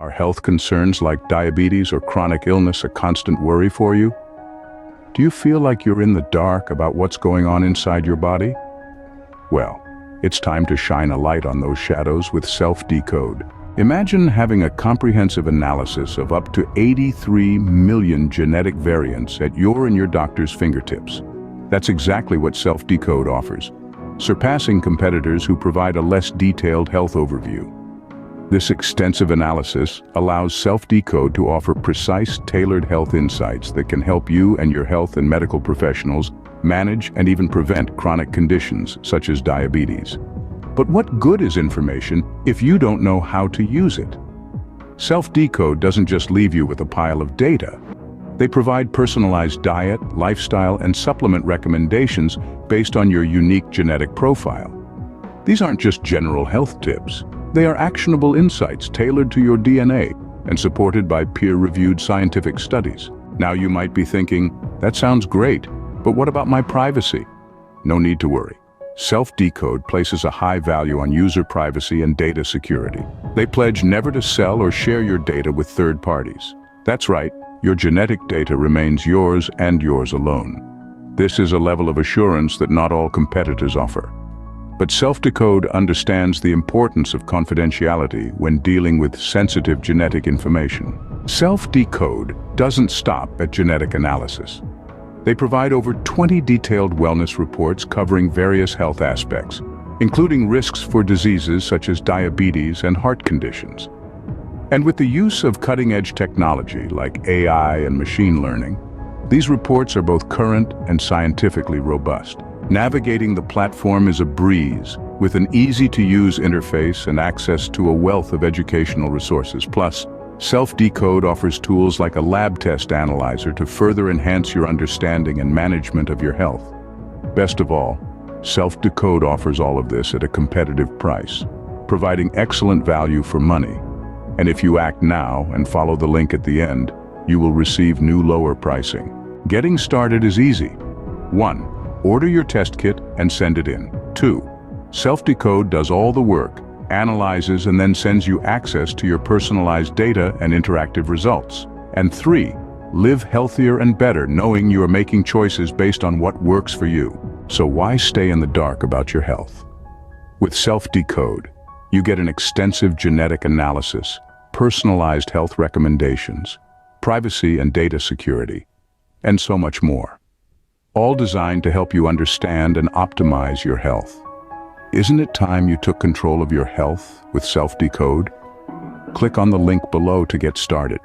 Are health concerns like diabetes or chronic illness a constant worry for you? Do you feel like you're in the dark about what's going on inside your body? Well, it's time to shine a light on those shadows with SelfDecode. Imagine having a comprehensive analysis of up to 83 million genetic variants at your and your doctor's fingertips. That's exactly what SelfDecode offers, surpassing competitors who provide a less detailed health overview. This extensive analysis allows SelfDecode to offer precise, tailored health insights that can help you and your health and medical professionals manage and even prevent chronic conditions such as diabetes. But what good is information if you don't know how to use it? SelfDecode doesn't just leave you with a pile of data. They provide personalized diet, lifestyle, and supplement recommendations based on your unique genetic profile. These aren't just general health tips. They are actionable insights tailored to your DNA and supported by peer-reviewed scientific studies. Now you might be thinking, that sounds great, but what about my privacy? No need to worry. SelfDecode places a high value on user privacy and data security. They pledge never to sell or share your data with third parties. That's right, your genetic data remains yours and yours alone. This is a level of assurance that not all competitors offer. But SelfDecode understands the importance of confidentiality when dealing with sensitive genetic information. SelfDecode doesn't stop at genetic analysis. They provide over 20 detailed wellness reports covering various health aspects, including risks for diseases such as diabetes and heart conditions. And with the use of cutting-edge technology like AI and machine learning, these reports are both current and scientifically robust. Navigating the platform is a breeze, with an easy-to-use interface and access to a wealth of educational resources. Plus, SelfDecode offers tools like a lab test analyzer to further enhance your understanding and management of your health. Best of all, SelfDecode offers all of this at a competitive price, providing excellent value for money. And if you act now and follow the link at the end, you will receive new lower pricing. Getting started is easy. 1. Order your test kit and send it in. 2. SelfDecode does all the work, analyzes and then sends you access to your personalized data and interactive results. And 3. Live healthier and better knowing you are making choices based on what works for you. So why stay in the dark about your health? With SelfDecode, you get an extensive genetic analysis, personalized health recommendations, privacy and data security, and so much more. All designed to help you understand and optimize your health. Isn't it time you took control of your health with SelfDecode? Click on the link below to get started.